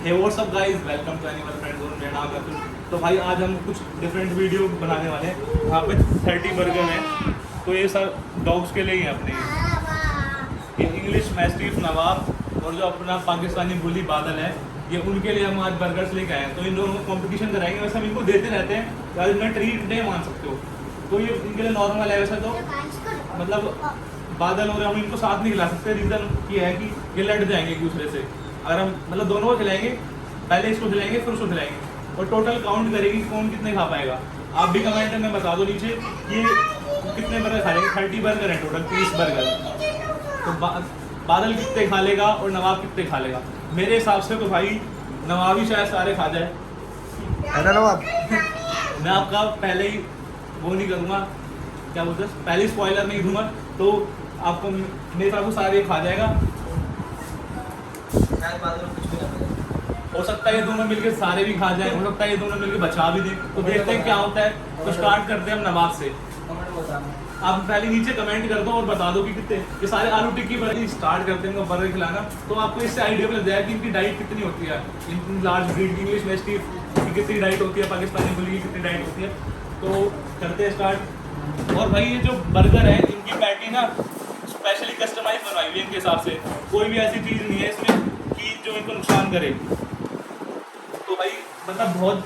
Hey what's up guys, welcome to animal friend zone. मेरा नाम है अतुल। तो भाई आज हम कुछ डिफरेंट वीडियो बनाने वाले हैं। यहाँ पे 30 बर्गर हैं, तो ये सब डॉग्स के लिए ही हैं अपने। ये इंग्लिश मैस्टिफ नवाब और जो अपना पाकिस्तानी बुली बादल है, ये उनके लिए हम आज बर्गर्स लेके आए हैं। तो इन दोनों को कॉम्पिटिशन कराएंगे। वैसे हम इनको देते रहते हैं, तो आज इनका ट्रीट डे मान सकते हो। तो ये इनके लिए नॉर्मल है। वैसे तो मतलब बादल और हम इनको साथ नहीं खिला सकते। रीज़न ये है कि ये लड़ जाएंगे एक दूसरे से। अगर हम मतलब दोनों को खिलाएंगे, पहले इसको खिलाएंगे फिर उसको खिलाएंगे, और टोटल काउंट करेंगे कौन कितने खा पाएगा। आप भी कमेंट में बता दो नीचे ये कितने बर्गर खा लेंगे। 30 बर्गर है टोटल, 30 बर्गर। तो बादल कितने खा लेगा और नवाब कितने खा लेगा। मेरे हिसाब से तो भाई नवाब ही शायद सारे खा जाए, है ना नवाब? मैं आपका पहले ही वो नहीं करूँगा, क्या बोलते हैं, पहले स्पॉइलर नहीं दूंगा। तो आपको मेरे हिसाब से सारे खा जाएगा। हो सकता है ये दोनों मिलके सारे भी खा जाए, हो सकता है ये दोनों मिलके बचा भी दें। तो देखते हैं क्या होता है। तो स्टार्ट करते हैं हम नवाब से। आप पहले नीचे कमेंट कर दो और बता दो कि कितने ये सारे आलू टिक्की बर्गर स्टार्ट करते हैं बर्गर खिलाना। तो आपको इससे आइडिया लग जाएगा कि इनकी डाइट कितनी होती है। In large breed English mastiff की कितनी डाइट होती है, पाकिस्तानी बुली की कितनी डाइट होती है। तो करते हैं स्टार्ट। और भाई ये जो बर्गर है, इनकी पैटी ना स्पेशली कस्टमाइज बनवाई हुई है इनके हिसाब से। कोई भी ऐसी चीज़ नहीं है इसमें कि जो इनको नुकसान करे। तो भाई मतलब बहुत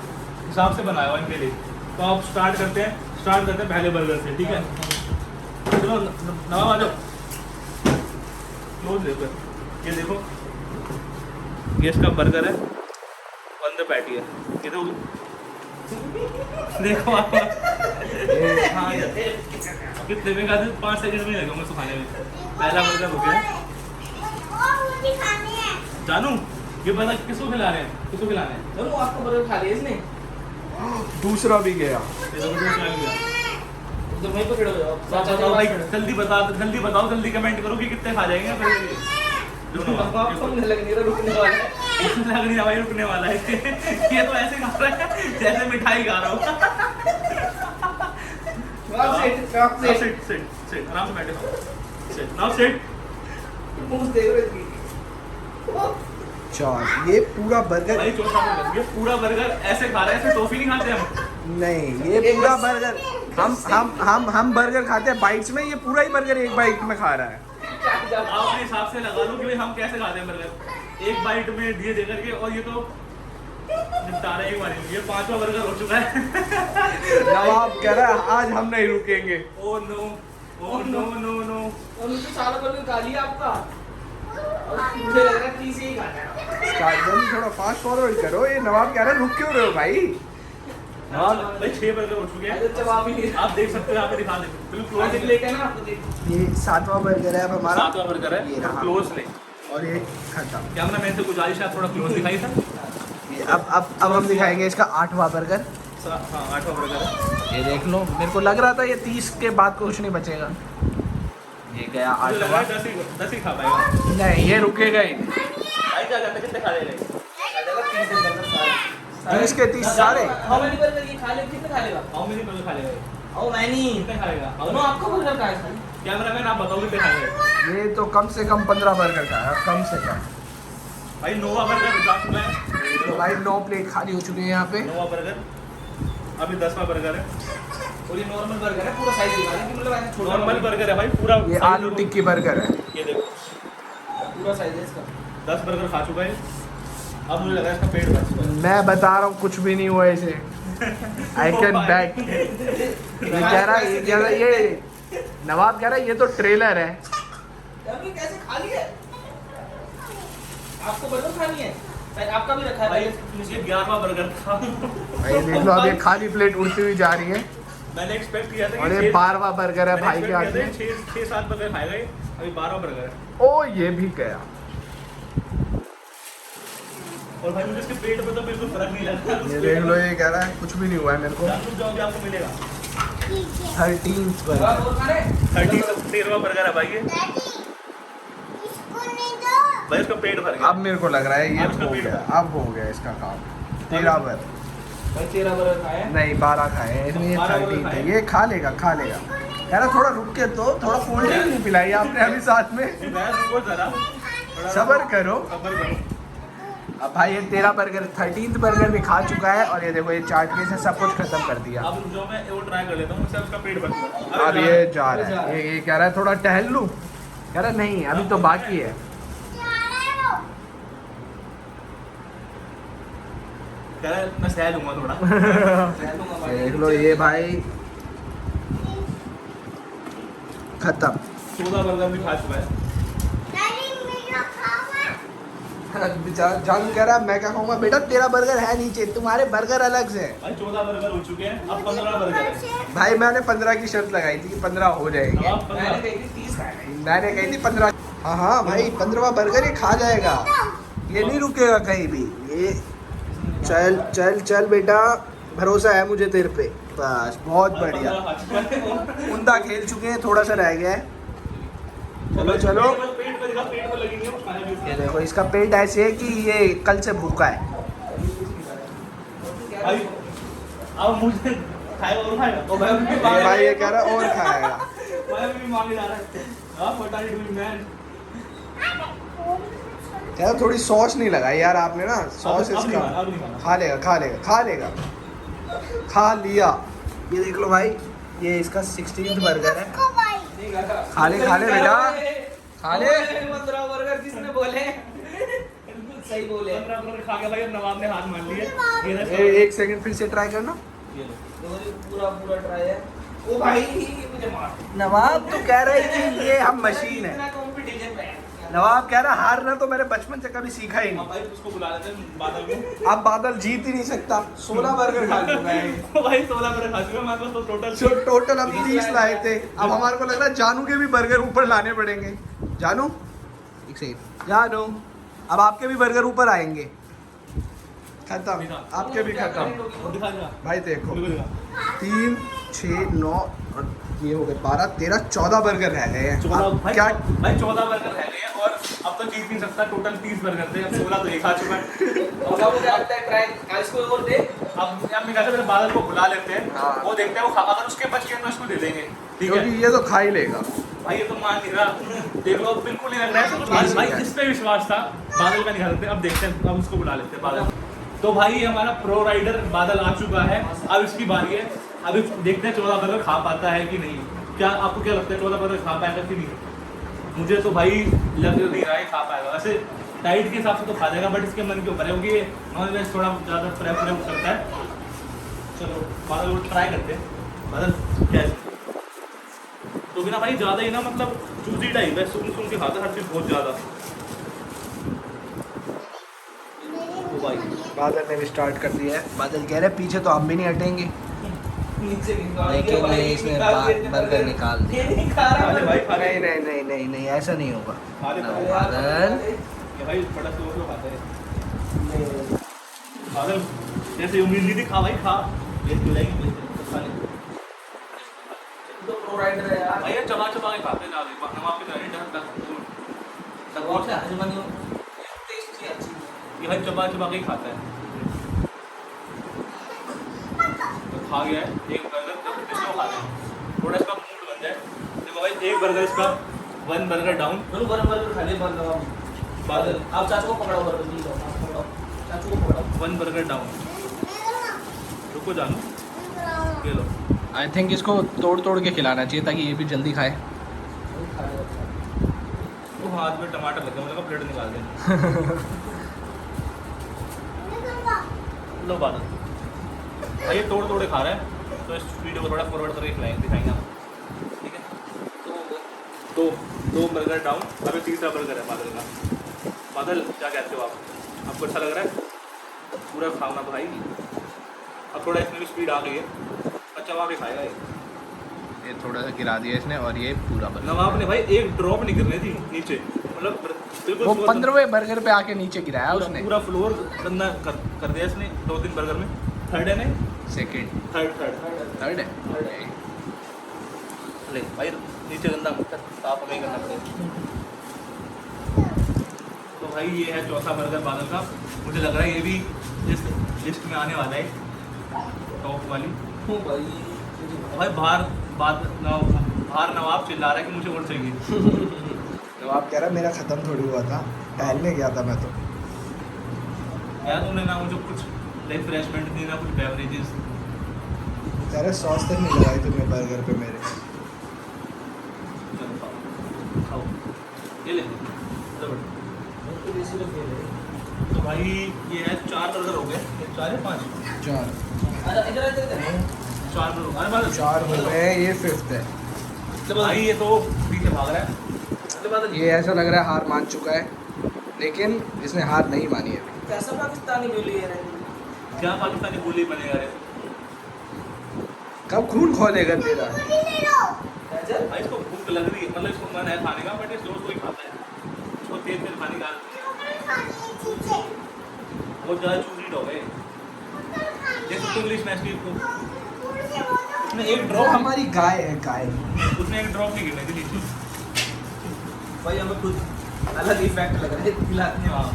हिसाब से बनाया हुआ इनके लिए। तो आप स्टार्ट करते हैं पहले बर्गर से, ठीक है। चलो नवाब आ जाओ, क्लोज देखो। ये देखो, ये इसका बर्गर है, वन द पैटी है। ये तो देखो आप। हाँ कितने में खाते, 5 सेकंड में लगे उसको खाने में। पहला बर्गर हो गया। जानू ये पता किसको खिला रहे हैं, किसको खिला रहे हैं? चलो आपको बर्गर खा लिया इसने, दूसरा भी गया। ये तो दूसरा भी गया। तो वहीं पे खड़े हो जाओ। बताओ भाई, जल्दी बताओ, जल्दी कमेंट करो कि कितने खा जाएंगे। आपको लग नहीं रहा रुकने वाला है। लग नहीं रहा भाई रुकने वाला है। ये तो ऐसे खा रहा है जैसे मिठाई खा रहा हो। सिट आराम से बैठे। Sit now sit. मुंह देख रहे थे। चार ये पूरा बर्गर। भाई चौथा बर्गर, ये पूरा बर्गर ऐसे खा रहे हैं, ऐसे टॉफी नहीं खाते हम। नहीं, ये पूरा बर्गर हम बर्गर खाते हैं बाइट्स में। ये पूरा ही बर्गर एक बाइट में खा रहा है। आप अपने हिसाब से लगा लो कि भाई हम कैसे खाते हैं बर्गर, एक बाइट में दिए दे करके। और ये तो निपटारा ही मारे, ये 5वां बर्गर हो चुका है। नवाब कह रहा है आज हम नहीं रुकेंगे। Oh no, oh no no no. और मुझे सारा बर्गर खा लिया आपका, और मुझे लग रहा है 30 ही खाना है। स्टार्ट थोड़ा फास्ट फॉरवर्ड करो। ये नवाब कह रहा है रुक क्यों रहे हो भाई? नवाब भाई 6 बर्गर हो चुके हैं। जवाब ही नहीं। आप देख सकते हो, यहाँ पे दिखा दे बिल्कुल क्लोज लेके ना आपको देख। ये 7वां बर्गर है अब हमारा। 7वां बर्गर है, ये रहा। क्लोज ले। और ये खत्म। कैमरा मैन से गुजारिश है थोड़ा क्लोज दिखाई था। ये अब हम दिखाएंगे इसका 8वां बर्गर। हाँ 8वां बर्गर है। ये देख लो, मेरे को लग रहा था ये 30 के बाद कुछ नहीं बचेगा। ये गया मुझे लग रहा 8वां। है 10 ही खा पाएगा। नहीं, ये रुकेगा ही नहीं। भाई क्या करते, कितने खा लेगा? 30 के 30 सारे। हाउ मेनी बर्गर ये खा ले, कितने खा लेगा? हाउ मेनी बर्गर खा लेगा? हाउ मैनी कितने खाएगा? दोनों आपको बर्गर का है। कैमरा मैन आप बताओ कितने खाएगा? ये तो कम से कम 15 बर्गर का है, कम से कम। भाई 9वां बर्गर जा चुका है। तो भाई 9 प्लेट खाली हो चुकी है यहाँ पे। 9वां बर्गर, अभी 10वां बर्गर है। और ये नॉर्मल बर्गर है, पूरा साइज दिखा रहे हैं कि मतलब ऐसे छोटा नॉर्मल बर्गर है भाई पूरा। ये आलू टिक्की बर्गर है। ये देखो पूरा साइज है इसका। 10 बर्गर खा चुका है। अब मुझे लगा इसका पेट भर चुका है। मैं बता रहा हूँ कुछ भी नहीं हुआ इसे। I can back. ये कह रहा है, ये नवाब कह रहा है ये तो ट्रेलर है। अभी कैसे खा लिए? आपको बर्गर खानी है? शायद आपका भी रखा है भाई भाई। मुझे 11वां बर्गर था। भाई देख लो, अब ये खाली प्लेट उड़ती हुई जा रही है। मैंने एक्सपेक्ट किया था और ये 12वां बर्गर है भाई के हाथ में। 6-7 बर्गर खाएगा ये, अभी 12वां बर्गर है। ओ ये भी गया। और भाई मुझे इसके पेट पे तो बिल्कुल फर्क नहीं लग रहा। ये देख लो, ये कह रहा है कुछ भी नहीं हुआ है मेरे को। जो भी आपको मिलेगा 13 बर्गर। और खा रहे? 13वां बर्गर है भाई ये। भाई इसका पेट भर गया। अब मेरे को लग रहा है ये अब इसका हो पेट गया, भर। अब हो गया इसका काम। 13 बर्गर भाई 13 बर्गर खाए हैं। नहीं 12 खाए हैं इसमें, ये 12 13 खाए। है। ये खा लेगा। कह रहा थोड़ा रुक के, तो थोड़ा कोल्ड ड्रिंक नहीं पिलाई आपने अभी साथ में। बहुत ज़्यादा सबर करो। सबर करो। अब भाई ये 13 बर्गर 13th बर्गर भी खा चुका है और ये देखो ये चाट के से सब कुछ खत्म कर दिया। अब जो मैं वो ट्राई कर लेता हूँ, उससे उसका पेट भर गया। अब ये जा रहा है, ये कह रहा है थोड़ा टहल लूं, कह रहा नहीं अभी तो बाकी है। कह रहा है मैं सह लूंगा थोड़ा। देख लो ये भाई खत्म। 14 बर्गर भी खा चुका है। जानू कह रहा है मैं क्या खाऊंगा, बेटा तेरा बर्गर है नीचे, तुम्हारे बर्गर अलग से। भाई 14 बर्गर हो चुके हैं, अब 15 बर्गर है। भाई मैंने 15 की शर्त लगाई थी कि 15 हो जाएंगे। अब 15 मैंने कही थी 15। हाँ हाँ भाई 15वां बर्गर ये खा जाएगा, ये नहीं रुकेगा कहीं भी। ये चल चल चल बेटा, भरोसा है मुझे तेरे पे। बस बहुत बढ़िया, उमदा खेल चुके हैं, थोड़ा सा रह गया है। चलो चलो, पेट में लगी नहीं है, वो खाने भी। ये देखो इसका पेट ऐसे है कि ये कल से भूखा है। भाई अब मुझे खाएगा और खाएगा। तो भाई ये कह रहा है और खाएगा। मैं भी मांगे जा रहा है। What are you doing man? यार थोड़ी सॉस नहीं लगाई यार आपने ना, सॉस अब इसका नहीं खाना। खा लेगा खा लेगा खा लेगा, खा लिया। ये देख लो भाई, ये इसका 16th बर्गर है। खा ले बेटा, खा ले। 15 बर्गर किसने बोले? बिल्कुल सही बोले। 15 बर्गर खा के भाई अब नवाब ने हाथ मान लिए। एक सेकंड फिर से ट्राई करना। ये लो। पूरा ट्राई है। ओ भाई मुझे मार। नवाब तो कह रहा है कि ये हम मशीन है। इतना कंपटीशन है। नवाब कह रहा हारना तो मैंने बचपन से कभी सीखा ही अब नहीं। भाई उसको बुला लेते हैं बादल को। अब बादल जीत ही नहीं सकता, 16 बर्गर खा चुका है। ओ भाई 16 बर्गर खा चुके हैं, हमारे पास तो टोटल जो टोटल हम 30 लाए थे, अब हमारे को लग रहा है जानू के भी बर्गर ऊपर लाने पड़ेंगे। जानू एक सेकंड, जानू अब आपके भी बर्गर ऊपर आएंगे। खत्म, आपके भी खत्म। दिखा दिखा। भाई देखो बिल्कुल दिखा। 3 6 9 और ये हो गए 12 13 14 बर्गर रह गए हैं। 14 अब भाई, क्या भाई 14 बर्गर रह गए हैं और अब तो जीत नहीं सकता। टोटल 30 बर्गर थे, अब 16 तो ये खा चुका है। और अब मुझे लगता है ट्राई इसको और दे। अब मैं कहता मेरे बादल को बुला लेते हैं, हाँ। वो देखते हैं वो अगर उसके बच गए तो इसको दे देंगे, ठीक है। क्योंकि ये तो खा ही लेगा। भाई ये तो मान नहीं रहा, देख लो बिल्कुल नहीं लग रहा है। ठीक भाई है। जिस पे विश्वास था बादल का निकालते हैं, अब देखते हैं, अब उसको बुला लेते हैं बादल। तो भाई हमारा प्रो राइडर बादल आ चुका है, अब इसकी बारी है। अभी देखते हैं 14 बर्गर खा पाता है कि नहीं। क्या आपको क्या लगता है 14 बर्गर खा पाएगा कि नहीं? मुझे तो भाई लग नहीं रहा है खा पाएगा। वैसे डाइट के हिसाब से तो खा जाएगा, बट इसके मन के ऊपर है क्योंकि नॉन वेज थोड़ा ज़्यादा प्रेफर करता है। चलो बादल को ट्राई करते हैं। बादल कैसे तो बिना भाई ज़्यादा ही ना, मतलब चूजी टाइप है, सुन के खाता हर चीज़ बहुत ज़्यादा। तो भाई बादल ने भी स्टार्ट कर दिया है। बादल कह रहे पीछे तो हम भी नहीं हटेंगे। नीचे निकाल लेकिन के भाई, नहीं, इसने बर्गर निकाल दिया। ये नहीं खा रहा खा ले भाई, खा ले। नहीं नहीं नहीं नहीं नहीं ऐसा नहीं होगा। खा ले ना, भाई। बादल ये भाई बड़ा स्लो खाता है बादल, जैसे उम्मीद नहीं थी। खा भाई खा, लेट हो जाएगी, खा ले। तो प्रो राइडर है यार। भाई ये चबा चबा के खाते ना, नवाब की तरह बहुत से हजमनी टेस्ट ही अच्छी है। ये भाई चबा चबा के ही खाता है। तो खा गया है एक बर्गर, इसको खा रहे हैं, थोड़ा इसका मूड बन जाए। देखो भाई एक बर्गर इसका, 1 बर्गर डाउन। दोनों बर्गर खा ले बर्गर। बादल आप चाचू को पकड़ो बर्गर प्लीज, आप पकड़ो चाचू को पकड़ो। 1 बर्गर डाउन। रुको जानू, ये लो। आई थिंक इसको तोड़ तोड़ के खिलाना चाहिए ताकि ये भी जल्दी खाए। वो हाथ में टमाटर लगे, मतलब प्लेट निकाल दें। लो बादल भाई ये तोड़ तोड़े खा रहा है, तो इस वीडियो को थोड़ा फॉरवर्ड करके खिलाएंगे, दिखाएंगे आपको, ठीक है। तो 2 बर्गर डाउन, अभी तीसरा बर्गर है बादल का। बादल क्या कहते हो आप, आपको अच्छा लग रहा है? पूरा खाना भाई, अब थोड़ा इसमें भी स्पीड आ गई है, अच्छा वहाँ पे खाएगा ये थोड़ा सा गिरा दिया इसने और ये पूरा बर्गर। नवाब ने भाई एक ड्रॉप नहीं गिरनी थी नीचे, मतलब बिल्कुल वो फ्लोर 15वें बर्गर पे आके नीचे गिराया उसने। पूरा फ्लोर गंदा कर दिया इसने 2-3 बर्गर में। थर्ड है नहीं, सेकंड थर्ड है। है। ले भाई नीचे गंदा साफ हमें करना पड़ेगा। तो भाई ये है चौथा बर्गर बादल का। मुझे लग रहा है ये भी इस लिस्ट में आने वाला है, टॉप वाली। भाई बाहर नवाब चिल्ला रहा है कि मुझे और चाहिए। नवाब कह रहा मेरा खत्म थोड़ी हुआ था, टहलने गया था मैं तो। यार तुमने ना मुझे कुछ रिफ्रेशमेंट दी ना कुछ बेवरेजेस। अरे सॉस तक नहीं लगाई तुमने बर्गर पे मेरे। चलो खाओ ये ले तो भाई ये है 4 बर्गर हो गए, 4 या 5? 4 4 बर्गर। अरे बादल 4 हो गए, ये 5th है। भाई ये तो पीछे भाग रहा है। ये ऐसा लग रहा है हार मान चुका है, लेकिन इसने हार नहीं मानी है अभी। कैसा पाकिस्तानी बोली है क्या पाकिस्तानी बोली बनेगा रे? कब खून खोलेगा तेरा? भाई इसको भूख लग रही है, मतलब इसको मन है खाने का, बट ये स्लो स्लो ही खाता है। इसको तेज तेज खाने का बहुत ज़्यादा चूजी डॉग है। जैसे तो इंग्लिश मैच की उसने एक वो ड्रॉप हमारी गाय है, गाय। उसने एक ड्रॉप नहीं गिरने दी नीचे। भाई हमें खुद अलग इफेक्ट लग रहा है खिलाने में। हाँ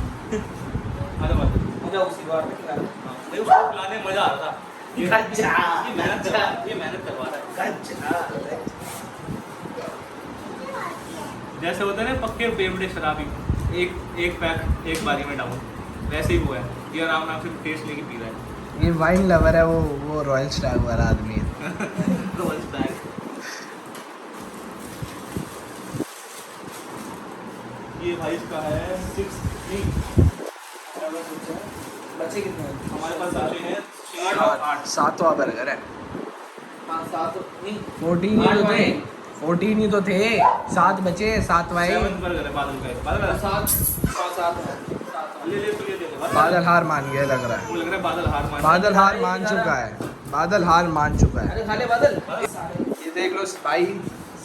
अरे बात मजा उसी बार में खिलाने में। नहीं उसको खिलाने में मजा आ रहा था। ये गज्जा। मेहनत करवा रहा है। जैसे होता है ना पक्के बेवड़े शराबी, एक पैक एक बारी में डाउन, वैसे ही वो है। ये आराम से टेस्ट लेके पी रहा है। ये वाइन लवर है, वो रॉयल स्टैग वाला आदमी है। रोज बैग। ये भाई इसका है 6 नहीं बच्चे कितने हैं? हमारे पास बचे हैं 6 और 8। 7वां बर्गर है। 5 7 नहीं 14 ही तो थे, 14 ही तो थे, 7 बचे, 7वां 7 बर्गर है बादल का। बादल 7 7 है। ले ले तो ये दे दे। बादल हार मान गया लग रहा है। मुझे लग रहा है बादल हार मान। बादल हार मान चुका है, बादल हार मान चुका है। अरे खा ले बादल। ये देख लो भाई,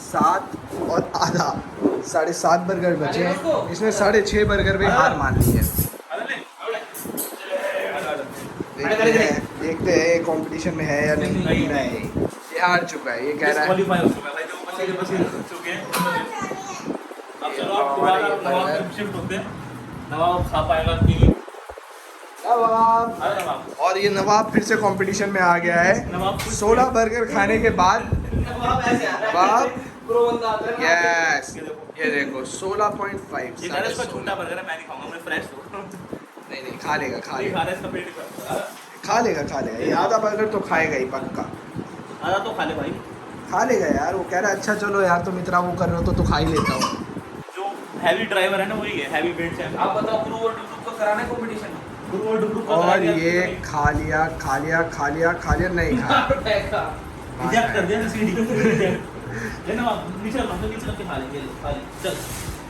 7 और आधा 7.5 बर्गर बचे हैं। इसने 6.5 बर्गर में हार मान ली है। अरे ले देखते हैं ये कंपटीशन में है या नहीं। नहीं। नहीं, ये हार चुका है, ये कह रहा है। क्वालीफाई हो चुका है भाई, जो बच्चे के बच्चे हो चुके हैं। अब चलो आप दोबारा नवाब पे शिफ्ट होते हैं। नवाब खा पाएगा कि नहीं? नवाब। अरे नवाब, और ये नवाब फिर से कंपटीशन में आ गया है। नवाब 16 बर्गर खाने के बाद नवाब ऐसे आ रहा है। बाप। प्रो बंदा आता है ना। यस, ये देखो 16.5। ये गाना इसका छोटा बर्गर है, मैं नहीं खाऊंगा, मैं फ्रेश हूं। नहीं नहीं, खा लेगा, खा ये लेगा, खा रहा है इसका पेट का। खा लेगा, खा लेगा। ये आधा बर्गर तो खाएगा ही पक्का, आधा तो खा ले भाई। खा लेगा यार। वो कह रहा है अच्छा चलो यार, तुम इतना वो कर रहे हो तो खा ही लेता हूँ। जो हैवी ड्राइवर है ना वही है, हैवी वेट से। आप बताओ प्रो और डुडू को कराना है कंपटीशन। गुरु और डुडू का और ये खा लिया, खा लिया, खा लिया, खा लिया, नहीं खाया। रिजेक्ट कर दिया सीडी। ले नवाब नीचे रख, नीचे रख के खा लेंगे। खा ले चल,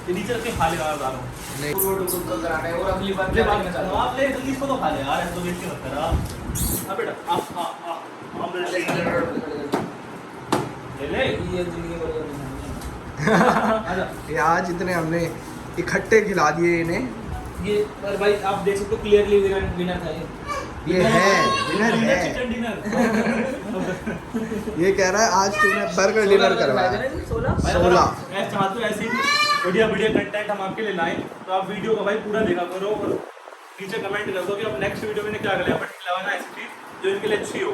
ये नीचे रख के खा ले। आ रहा हूं नहीं, प्रो और डुडू को कराना है और अगली बार ले क्या बात करना चाहते हो? नवाब ले जल्दी इसको तो खा ले यार, ऐसे तो वेट क्यों मत कर। आ बेटा आ ले ये जिंदगी भर आजा। ये आज इतने हमने इकट्ठे खिला दिए इन्हें। ये पर भाई आप देख सकते हो क्लियरली विनर था ये है विनर है। Chicken dinner. ये कह रहा है आज तुमने बर्गर डिनर करवाया। 16 16। ऐसे चाहते हो ऐसे ही बढ़िया बढ़िया कंटेंट हम आपके लिए लाएं, तो आप वीडियो को भाई पूरा देखा करो और नीचे कमेंट कर दो कि अब नेक्स्ट वीडियो में क्या करें। बट खिलाना ऐसी चीज जो इनके लिए अच्छी हो,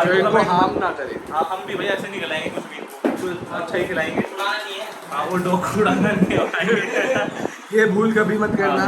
जो इनको हार्म ना करे। हाँ हम भी भाई ऐसे नहीं खिलाएंगे कुछ भी इनको, कुछ अच्छा ही खिलाएंगे। नहीं है। हाँ वो डॉग को उड़ाना नहीं है। ये भूल कभी मत करना।